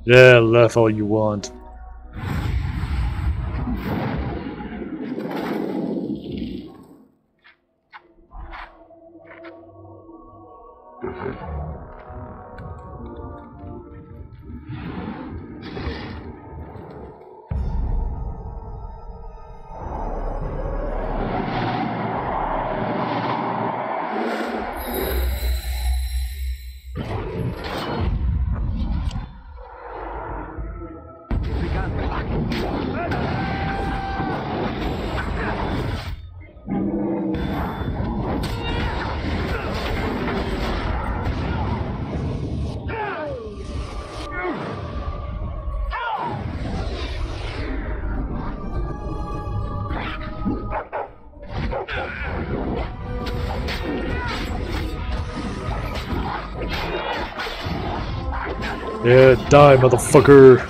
Yeah, laugh all you want. Yeah, die, motherfucker!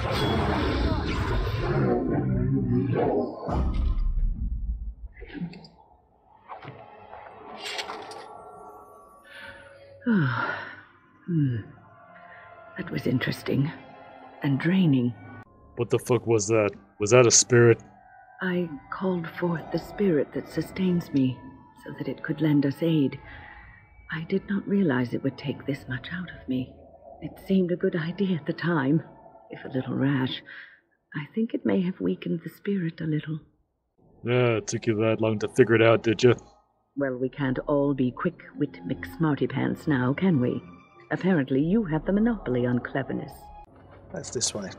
That was interesting. And draining. What the fuck was that? Was that a spirit? I called forth the spirit that sustains me, so that it could lend us aid. I did not realize it would take this much out of me. It seemed a good idea at the time, if a little rash. I think it may have weakened the spirit a little. Yeah, it took you that long to figure it out, did you? Well, we can't all be quick-wit McSmarty-Pants now, can we? Apparently you have the monopoly on cleverness. That's this way.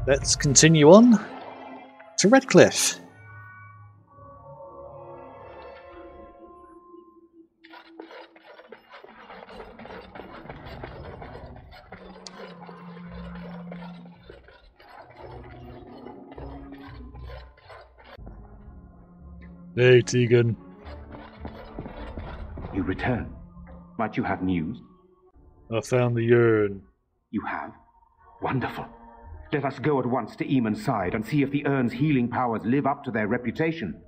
Let's continue on to Redcliffe. Hey, Tegan. You return. Might you have news? I found the urn. You have? Wonderful. Let us go at once to Eamon's side and see if the urn's healing powers live up to their reputation.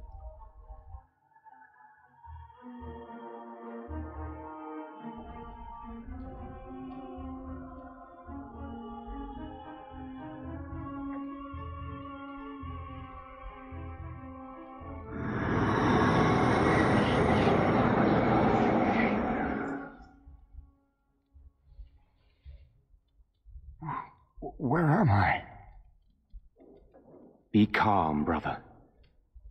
Where am I? Be calm, brother.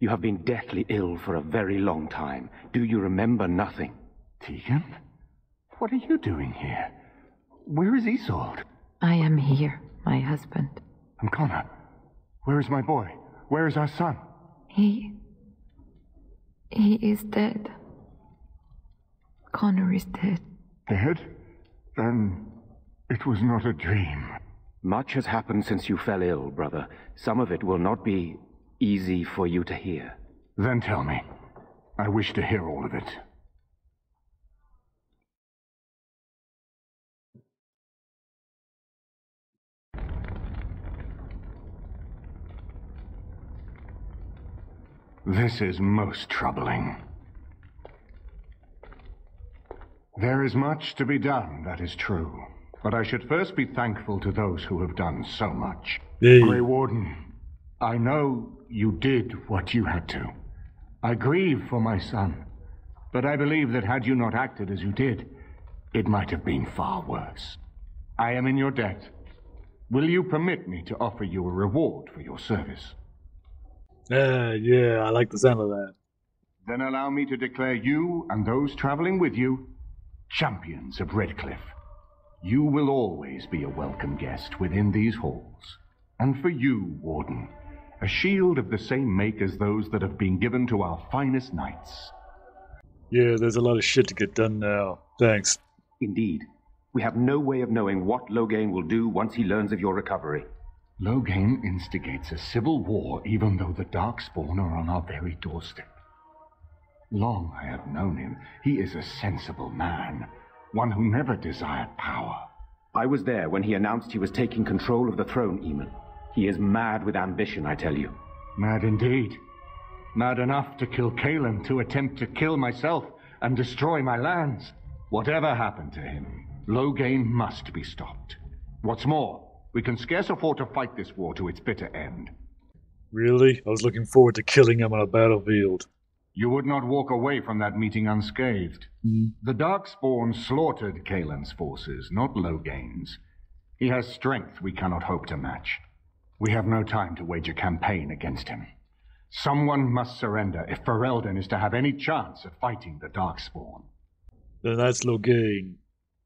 You have been deathly ill for a very long time. Do you remember nothing? Tegan? What are you doing here? Where is Isolde? I am here, my husband. And Connor? Where is my boy? Where is our son? He is dead. Connor is dead. Dead? Then it was not a dream. Much has happened since you fell ill, brother. Some of it will not be easy for you to hear. Then tell me. I wish to hear all of it. This is most troubling. There is much to be done, that is true. But I should first be thankful to those who have done so much. Hey. Grey Warden, I know you did what you had to. I grieve for my son. But I believe that had you not acted as you did, it might have been far worse. I am in your debt. Will you permit me to offer you a reward for your service? Yeah, I like the sound of that. Then allow me to declare you and those traveling with you champions of Redcliffe. You will always be a welcome guest within these halls. And for you, Warden, a shield of the same make as those that have been given to our finest knights. Yeah, there's a lot of shit to get done now. Thanks. Indeed. We have no way of knowing what Loghain will do once he learns of your recovery. Loghain instigates a civil war even though the Darkspawn are on our very doorstep. Long I have known him. He is a sensible man. One who never desired power. I was there when he announced he was taking control of the throne, Eamon. He is mad with ambition, I tell you. Mad indeed. Mad enough to kill Kaelin, to attempt to kill myself and destroy my lands. Whatever happened to him, Loghain must be stopped. What's more, we can scarce afford to fight this war to its bitter end. Really? I was looking forward to killing him on a battlefield. You would not walk away from that meeting unscathed. The Darkspawn slaughtered Kaelin's forces, not Loghain's. He has strength we cannot hope to match. We have no time to wage a campaign against him. Someone must surrender if Ferelden is to have any chance of fighting the Darkspawn. Then that's Loghain.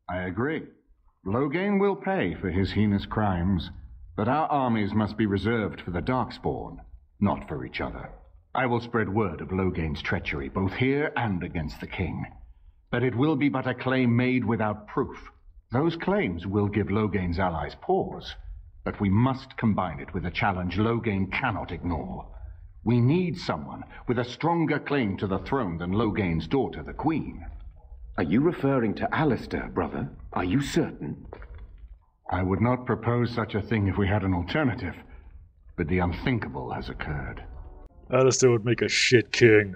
I agree. Loghain will pay for his heinous crimes, but our armies must be reserved for the Darkspawn, not for each other. I will spread word of Loghain's treachery, both here and against the king. But it will be but a claim made without proof. Those claims will give Loghain's allies pause, but we must combine it with a challenge Loghain cannot ignore. We need someone with a stronger claim to the throne than Loghain's daughter, the Queen. Are you referring to Alistair, brother? Are you certain? I would not propose such a thing if we had an alternative, but the unthinkable has occurred. Alistair would make a shit king.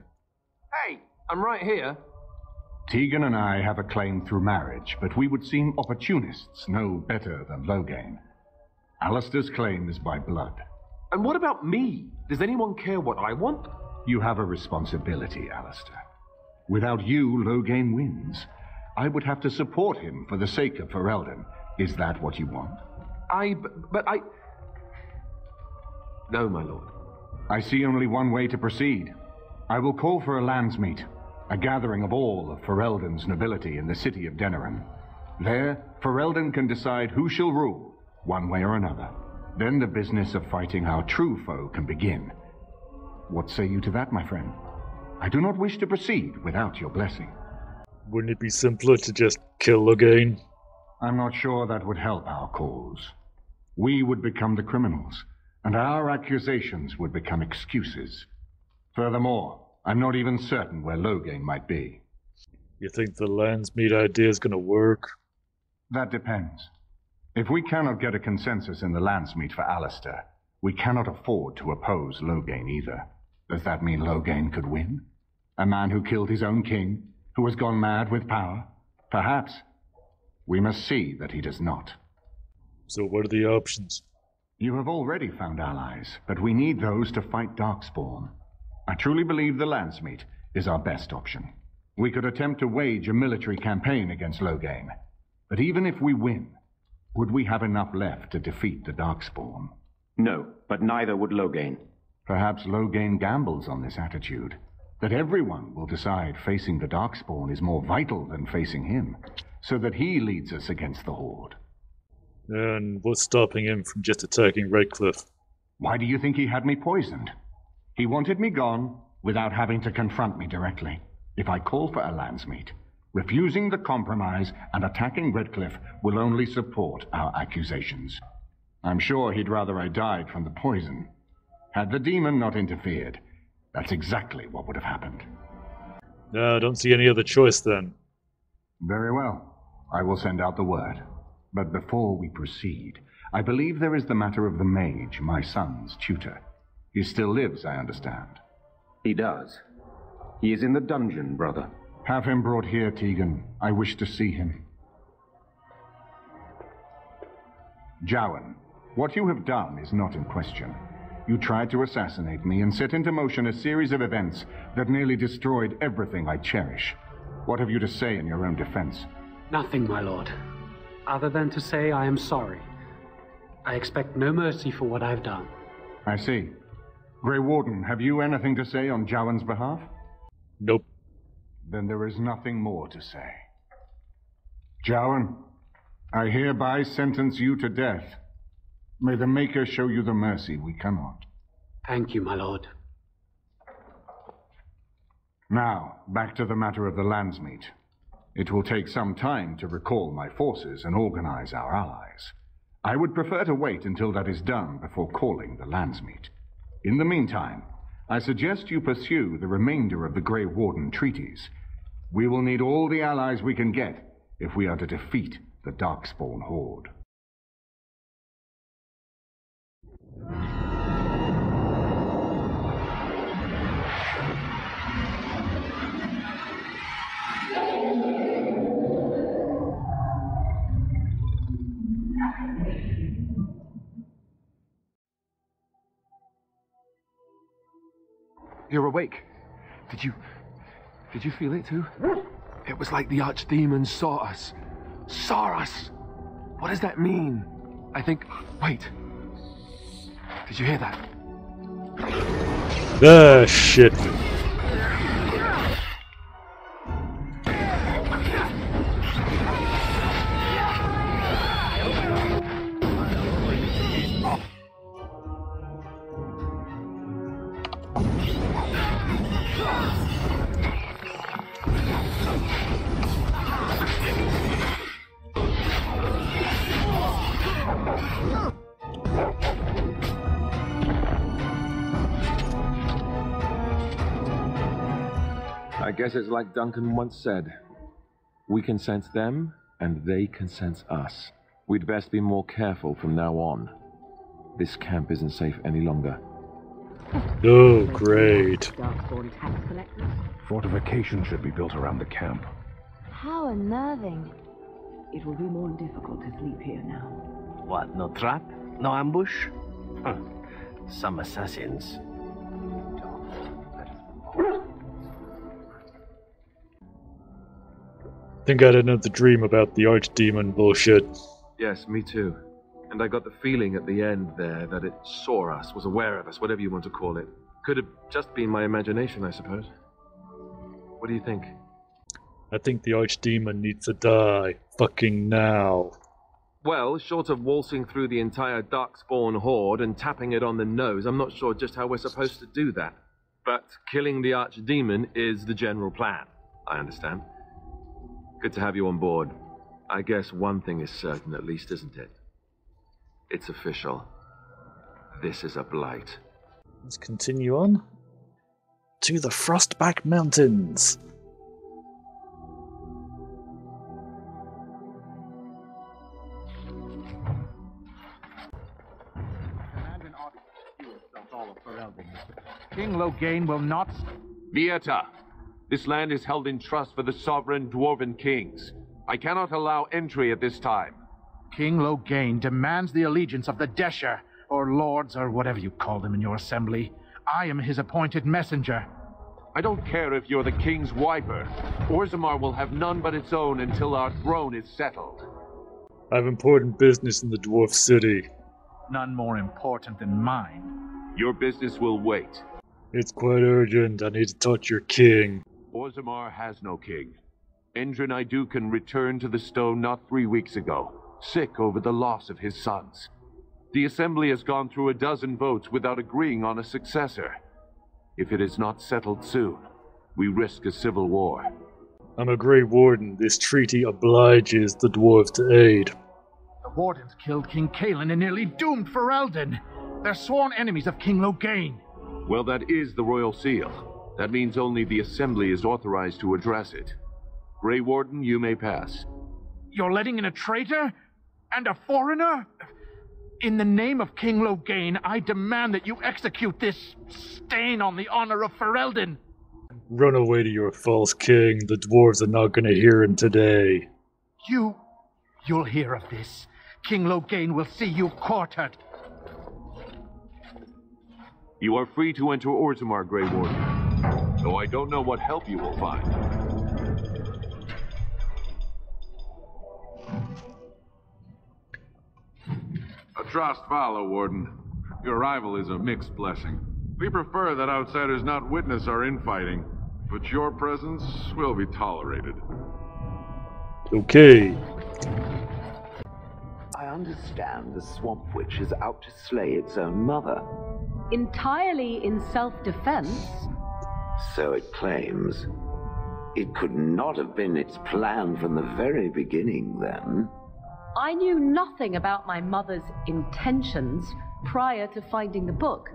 Hey, I'm right here. Tegan and I have a claim through marriage, but we would seem opportunists no better than Loghain. Alistair's claim is by blood. And what about me? Does anyone care what I want? You have a responsibility, Alistair. Without you, Loghain wins. I would have to support him for the sake of Ferelden. Is that what you want? But I... No, my lord. I see only one way to proceed. I will call for a landsmeet, a gathering of all of Ferelden's nobility in the city of Denerim. There, Ferelden can decide who shall rule, one way or another. Then the business of fighting our true foe can begin. What say you to that, my friend? I do not wish to proceed without your blessing. Wouldn't it be simpler to just kill Loghain? I'm not sure that would help our cause. We would become the criminals, and our accusations would become excuses. Furthermore, I'm not even certain where Loghain might be. You think the landsmeet idea is gonna work? That depends. If we cannot get a consensus in the landsmeet for Alistair, we cannot afford to oppose Loghain either. Does that mean Loghain could win? A man who killed his own king, who has gone mad with power? Perhaps. We must see that he does not. So what are the options? You have already found allies, but we need those to fight Darkspawn. I truly believe the landsmeet is our best option. We could attempt to wage a military campaign against Loghain, but even if we win, would we have enough left to defeat the Darkspawn? No, but neither would Loghain. Perhaps Loghain gambles on this attitude, that everyone will decide facing the Darkspawn is more vital than facing him, so that he leads us against the Horde. And what's stopping him from just attacking Redcliffe? Why do you think he had me poisoned? He wanted me gone without having to confront me directly. If I call for a landsmeet, refusing the compromise and attacking Redcliffe will only support our accusations. I'm sure he'd rather I died from the poison. Had the demon not interfered, that's exactly what would have happened. No, I don't see any other choice then. Very well. I will send out the word. But before we proceed, I believe there is the matter of the mage, my son's tutor. He still lives, I understand. He does. He is in the dungeon, brother. Have him brought here, Tegan. I wish to see him. Jowan, what you have done is not in question. You tried to assassinate me and set into motion a series of events that nearly destroyed everything I cherish. What have you to say in your own defense? Nothing, my lord. Other than to say I am sorry. I expect no mercy for what I've done. I see. Grey Warden, have you anything to say on Jowan's behalf? Nope. Then there is nothing more to say. Jowan, I hereby sentence you to death. May the Maker show you the mercy we cannot. Thank you, my lord. Now, back to the matter of the landsmeet. It will take some time to recall my forces and organize our allies. I would prefer to wait until that is done before calling the landsmeet. In the meantime, I suggest you pursue the remainder of the Grey Warden treaties. We will need all the allies we can get if we are to defeat the Darkspawn Horde. you're awake. Did you feel it too? It was like the archdemon saw us. Saw us! What does that mean? I think... Wait. Did you hear that? Ah, shit. I guess it's like Duncan once said. We can sense them, and they can sense us. We'd best be more careful from now on. This camp isn't safe any longer. Oh, great. Fortification should be built around the camp. How unnerving. It will be more difficult to sleep here now. What, no trap? No ambush? Huh. Some assassins. Think I had another dream about the archdemon bullshit. Yes, me too. And I got the feeling at the end there that it saw us, was aware of us, whatever you want to call it. Could have just been my imagination, I suppose. What do you think? I think the archdemon needs to die. Fucking now. Well, short of waltzing through the entire Darkspawn horde and tapping it on the nose, I'm not sure just how we're supposed to do that. But killing the archdemon is the general plan, I understand. Good to have you on board. I guess one thing is certain at least, isn't it? It's official. This is a blight. Let's continue on to the Frostback Mountains. King Loghain will not... Vieta, this land is held in trust for the sovereign dwarven kings. I cannot allow entry at this time. King Loghain demands the allegiance of the Desher, or lords, or whatever you call them in your assembly. I am his appointed messenger. I don't care if you're the king's wiper. Orzammar will have none but its own until our throne is settled. I have important business in the dwarf city. None more important than mine. Your business will wait. It's quite urgent. I need to talk to your king. Orzammar has no king. Endrin Idukan returned to the stone not 3 weeks ago, sick over the loss of his sons. The assembly has gone through a dozen votes without agreeing on a successor. If it is not settled soon, we risk a civil war. I'm a Grey Warden. This treaty obliges the dwarves to aid. The Wardens killed King Caelan and nearly doomed Ferelden. They're sworn enemies of King Loghain. Well, that is the royal seal. That means only the assembly is authorized to address it. Grey Warden, you may pass. You're letting in a traitor? And a foreigner? In the name of King Loghain, I demand that you execute this stain on the honor of Ferelden. Run away to your false king. The dwarves are not going to hear him today. You'll hear of this. King Loghain will see you quartered. You are free to enter Orzammar, Grey Warden, though I don't know what help you will find. A trust follow, Warden. Your arrival is a mixed blessing. We prefer that outsiders not witness our infighting, but your presence will be tolerated. Okay. I understand the Swamp Witch is out to slay its own mother. Entirely in self-defense. So it claims. It could not have been its plan from the very beginning, then. I knew nothing about my mother's intentions prior to finding the book.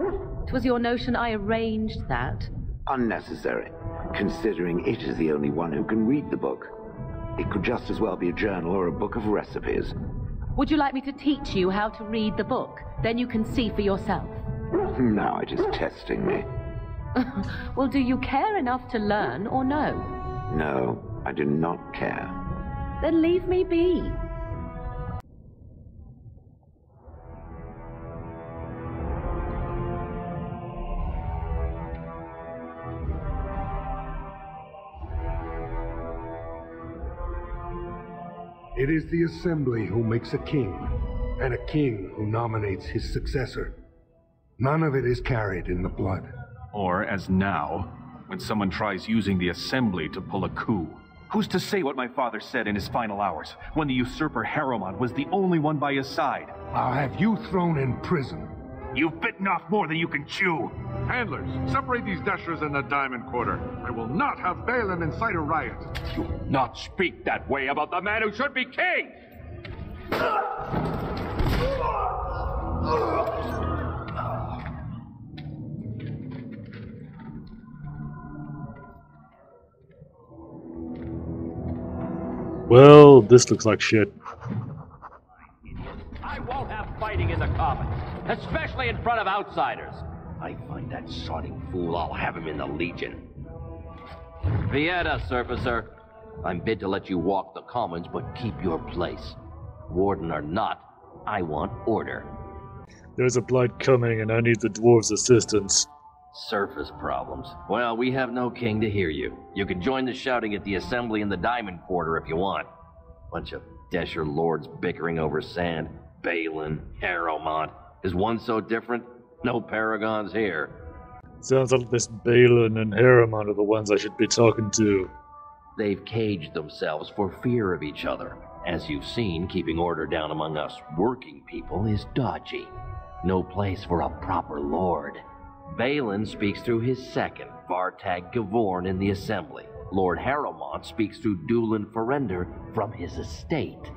It was your notion I arranged that. Unnecessary, considering it is the only one who can read the book. It could just as well be a journal or a book of recipes. Would you like me to teach you how to read the book? Then you can see for yourself. Now it is testing me. Well, do you care enough to learn or no? No, I do not care. Then leave me be. It is the Assembly who makes a king, and a king who nominates his successor. None of it is carried in the blood. Or, as now, when someone tries using the Assembly to pull a coup. Who's to say what my father said in his final hours, when the usurper Harrowmont was the only one by his side? I'll have you thrown in prison. You've bitten off more than you can chew. Handlers, separate these dashers in the Diamond Quarter. I will not have Balin incite a riot. Do not speak that way about the man who should be king! Well, this looks like shit. I won't have fighting in the Commons, especially in front of outsiders. I find that sodding fool, I'll have him in the Legion. Vieta, Surfacer. I'm bid to let you walk the Commons, but keep your place. Warden or not, I want order. There's a blight coming, and I need the dwarves' assistance. Surface problems. Well, we have no king to hear you. You can join the shouting at the Assembly in the Diamond Quarter if you want. Bunch of Desher lords bickering over sand. Balin, Harrowmont. Is one so different? No paragons here. Sounds like this Balin and Harrowmont are the ones I should be talking to. They've caged themselves for fear of each other. As you've seen, keeping order down among us working people is dodgy. No place for a proper lord. Balin speaks through his second, Vartag Gavorn, in the Assembly. Lord Harrowmont speaks through Dulin Ferender from his estate.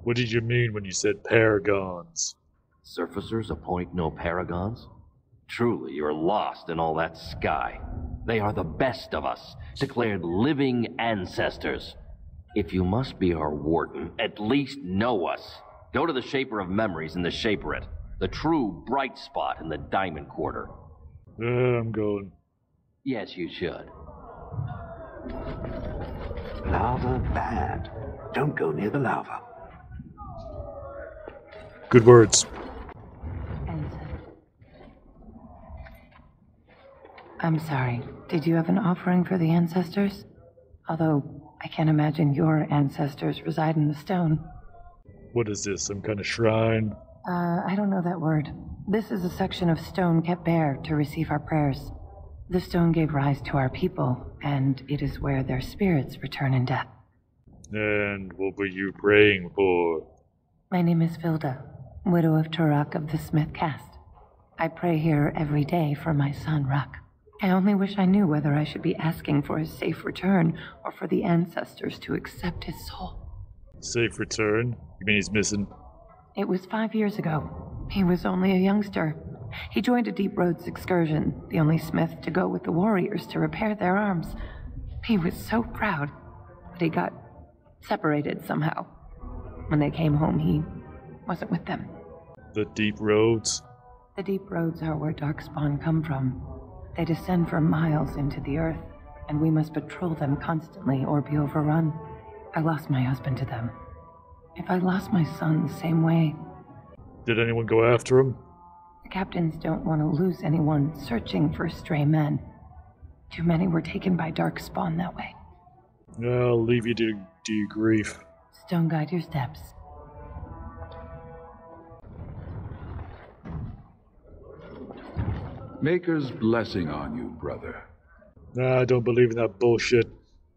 What did you mean when you said paragons? Surfacers appoint no paragons? Truly, you're lost in all that sky. They are the best of us, declared living ancestors. If you must be our warden, at least know us. Go to the Shaper of Memories in the Shaperate, the true bright spot in the Diamond Quarter. I'm going. Yes, you should. Lava bad. Don't go near the lava. Good words. I'm sorry. Did you have an offering for the ancestors? Although, I can't imagine your ancestors reside in the stone. What is this, some kind of shrine? I don't know that word. This is a section of stone kept bare to receive our prayers. The stone gave rise to our people, and it is where their spirits return in death. And what were you praying for? My name is Vilda, widow of Turok of the Smith Caste. I pray here every day for my son, Ruck. I only wish I knew whether I should be asking for his safe return or for the ancestors to accept his soul. Safe return? You mean he's missing? It was 5 years ago. He was only a youngster. He joined a Deep Roads excursion, the only smith to go with the warriors to repair their arms. He was so proud, but he got separated somehow. When they came home, he wasn't with them. The Deep Roads? The Deep Roads are where Darkspawn come from. They descend for miles into the earth, and we must patrol them constantly or be overrun. I lost my husband to them. If I lost my son the same way... Did anyone go after him? The captains don't want to lose anyone searching for stray men. Too many were taken by Darkspawn that way. I'll leave you to your grief. Stone guide your steps. Maker's blessing on you, brother. Nah, I don't believe in that bullshit.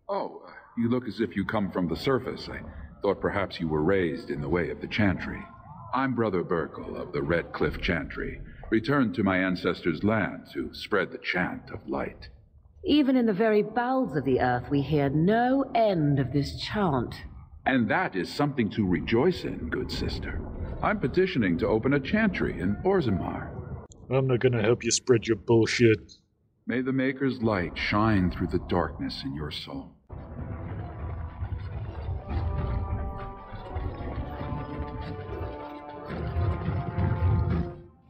Oh, you look as if you come from the surface. I thought perhaps you were raised in the way of the Chantry. I'm Brother Burkle of the Redcliffe Chantry, returned to my ancestors' land to spread the chant of light. Even in the very bowels of the earth, we hear no end of this chant. And that is something to rejoice in, good sister. I'm petitioning to open a chantry in Orzammar. I'm not gonna help you spread your bullshit. May the Maker's light shine through the darkness in your soul.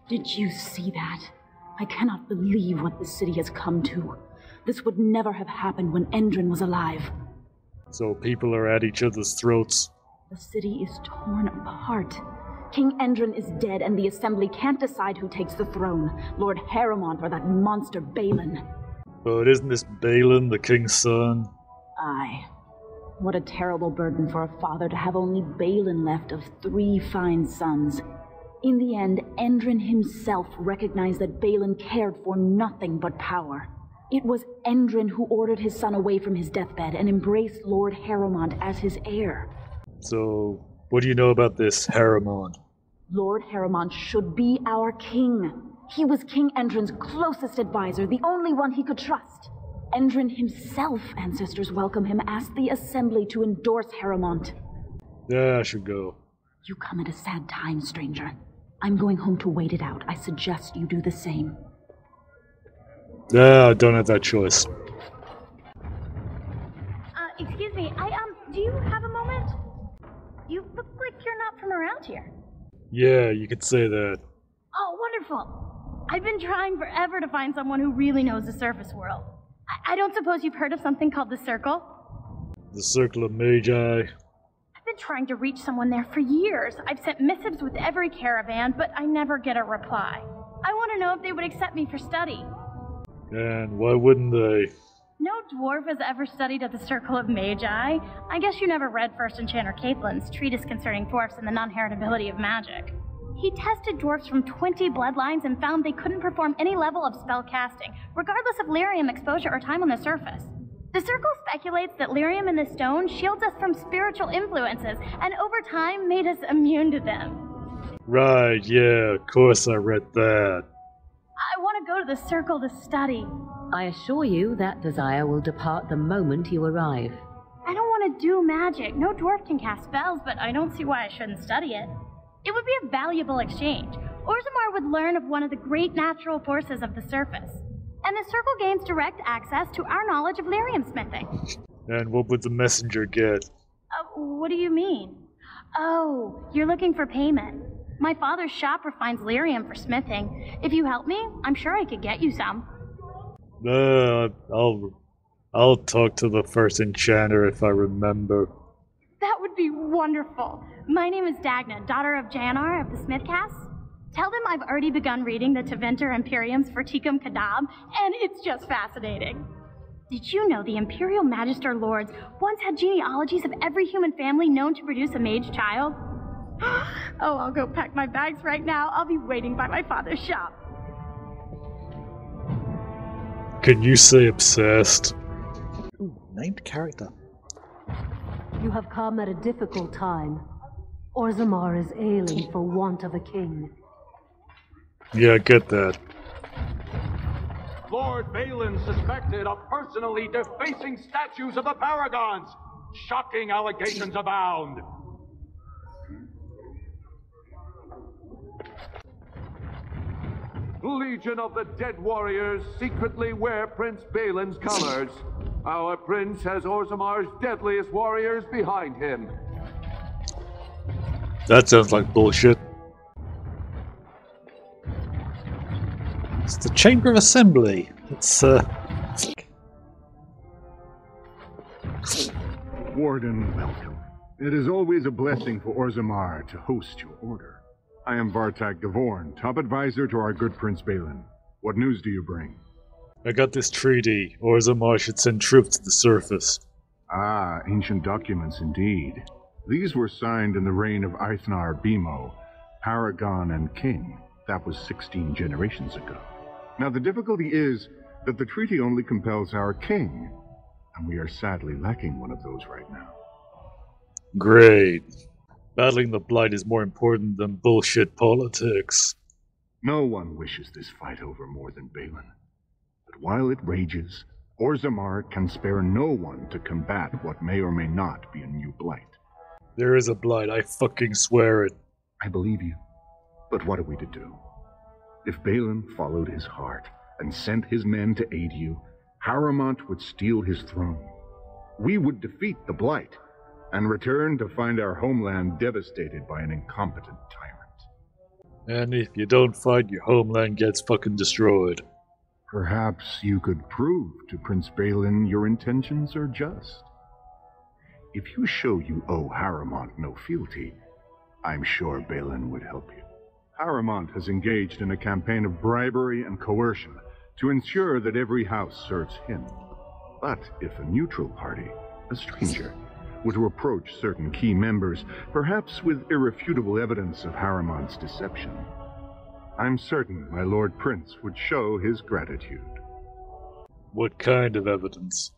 Did you see that? I cannot believe what this city has come to. This would never have happened when Endrin was alive. So people are at each other's throats. The city is torn apart. King Endrin is dead, and the Assembly can't decide who takes the throne, Lord Harrowmont or that monster Balin. But isn't this Balin, the king's son? Aye. What a terrible burden for a father to have only Balin left of 3 fine sons. In the end, Endrin himself recognized that Balin cared for nothing but power. It was Endrin who ordered his son away from his deathbed and embraced Lord Harrowmont as his heir. So, what do you know about this Harrowmont? Lord Harrowmont should be our king. He was King Endrin's closest advisor, the only one he could trust. Endrin himself, ancestors welcome him, asked the Assembly to endorse Harrowmont. Yeah, I should go. You come at a sad time, stranger. I'm going home to wait it out. I suggest you do the same. Yeah, I don't have that choice. Excuse me, do you have a moment? You look like you're not from around here. Yeah, you could say that. Oh, wonderful. I've been trying forever to find someone who really knows the surface world. I don't suppose you've heard of something called the Circle? The Circle of Magi. I've been trying to reach someone there for years. I've sent missives with every caravan, but I never get a reply. I want to know if they would accept me for study. And why wouldn't they? No dwarf has ever studied at the Circle of Magi. I guess you never read First Enchanter Caitlin's treatise concerning dwarfs and the non-heritability of magic. He tested dwarfs from 20 bloodlines and found they couldn't perform any level of spell casting, regardless of lyrium exposure or time on the surface. The Circle speculates that lyrium in the stone shields us from spiritual influences, and over time made us immune to them. Right, yeah, of course I read that. I want to go to the Circle to study. I assure you that desire will depart the moment you arrive. I don't want to do magic. No dwarf can cast spells, but I don't see why I shouldn't study it. It would be a valuable exchange. Orzammar would learn of one of the great natural forces of the surface. And the Circle gains direct access to our knowledge of lyrium smithing. And what would the messenger get? What do you mean? Oh, you're looking for payment. My father's shop refines lyrium for smithing. If you help me, I'm sure I could get you some. I'll talk to the first enchanter if I remember. That would be wonderful. My name is Dagna, daughter of Janar of the Smithcast. Tell them I've already begun reading the Tevinter Imperium's Verticum Kadab, and it's just fascinating. Did you know the Imperial Magister Lords once had genealogies of every human family known to produce a mage child? Oh, I'll go pack my bags right now. I'll be waiting by my father's shop. Can you say obsessed? Ooh, named character. You have come at a difficult time. Orzammar is ailing for want of a king. Yeah, I get that. Lord Balin suspected of personally defacing statues of the Paragons. Shocking allegations abound. Legion of the Dead Warriors secretly wear Prince Balin's colors. Our prince has Orzammar's deadliest warriors behind him. That sounds like bullshit. It's the Chamber of Assembly. It's, Warden, welcome. It is always a blessing for Orzammar to host your order. I am Vartak Gavorn, top advisor to our good Prince Balin. What news do you bring? I got this treaty. Orzammar should send troops to the surface. Ah, ancient documents indeed. These were signed in the reign of Eithnar Bimo, Paragon and King. That was 16 generations ago. Now the difficulty is that the treaty only compels our king, and we are sadly lacking one of those right now. Great. Battling the Blight is more important than bullshit politics. No one wishes this fight over more than Balin. But while it rages, Orzammar can spare no one to combat what may or may not be a new Blight. There is a Blight, I fucking swear it. I believe you. But what are we to do? If Balin followed his heart and sent his men to aid you, Harrowmont would steal his throne. We would defeat the Blight and return to find our homeland devastated by an incompetent tyrant. And if you don't fight, your homeland gets fucking destroyed. Perhaps you could prove to Prince Balin your intentions are just. If you show you owe Harrowmont no fealty, I'm sure Balin would help you. Harrowmont has engaged in a campaign of bribery and coercion to ensure that every house serves him. But if a neutral party, a stranger, were to approach certain key members, perhaps with irrefutable evidence of Harriman's deception, I'm certain my Lord Prince would show his gratitude. What kind of evidence?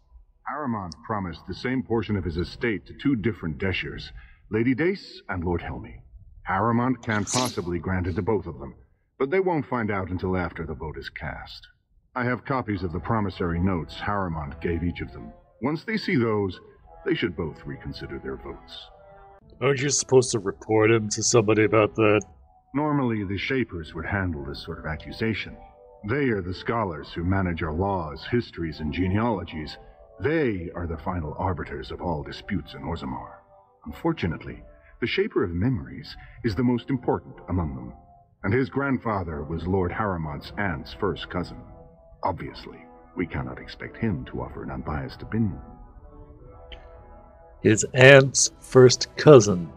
Harriman promised the same portion of his estate to two different Deshers, Lady Dace and Lord Helmy. Harriman can't possibly grant it to both of them, but they won't find out until after the vote is cast. I have copies of the promissory notes Harriman gave each of them. Once they see those, they should both reconsider their votes. Aren't you supposed to report him to somebody about that? Normally, the Shapers would handle this sort of accusation. They are the scholars who manage our laws, histories, and genealogies. They are the final arbiters of all disputes in Orzammar. Unfortunately, the Shaper of Memories is the most important among them, and his grandfather was Lord Harriman's aunt's first cousin. Obviously, we cannot expect him to offer an unbiased opinion. His aunt's first cousin.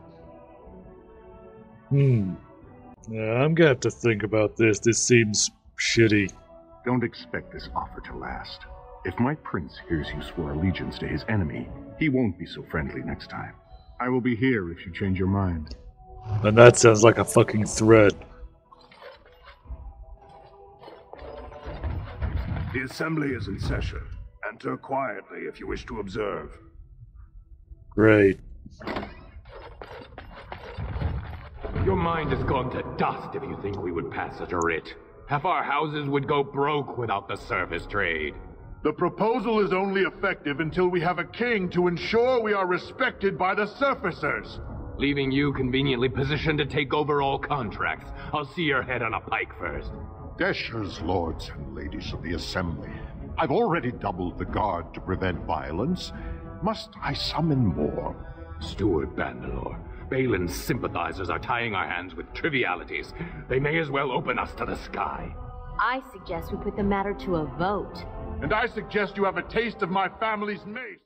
Yeah, I'm gonna have to think about this. This seems shitty. Don't expect this offer to last. If my prince hears you swore allegiance to his enemy, he won't be so friendly next time. I will be here if you change your mind. And that sounds like a fucking threat. The assembly is in session. Enter quietly if you wish to observe. Great. Your mind has gone to dust if you think we would pass such a writ. Half our houses would go broke without the service trade. The proposal is only effective until we have a king to ensure we are respected by the surfacers. Leaving you conveniently positioned to take over all contracts. I'll see your head on a pike first. Deshers, lords and ladies of the assembly, I've already doubled the guard to prevent violence. Must I summon more? Steward Bandalore, Balin's sympathizers are tying our hands with trivialities. They may as well open us to the sky. I suggest we put the matter to a vote. And I suggest you have a taste of my family's mace.